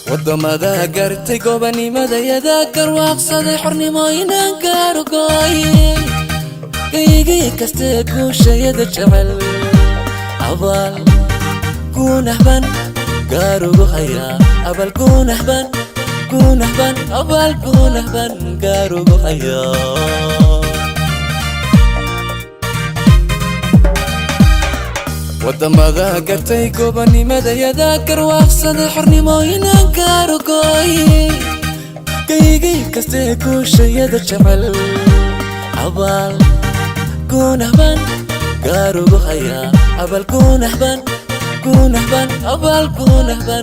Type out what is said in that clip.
wadamada gartay gobanimada yadaakar waaqsaday xornimooyinan gaarugooy kaygii kastee guushayada jecel abaal guunahban gaarugu hayaa abal guunahban abaal guunahban gaarugu hayaa wadamada gartay gobanimada yadaakar waaqsaday xornimooyinan gaarugooy kaygii kastee guushayada jecel abaal guunahban gaarugu hayaa abal guunahban abaal guunahban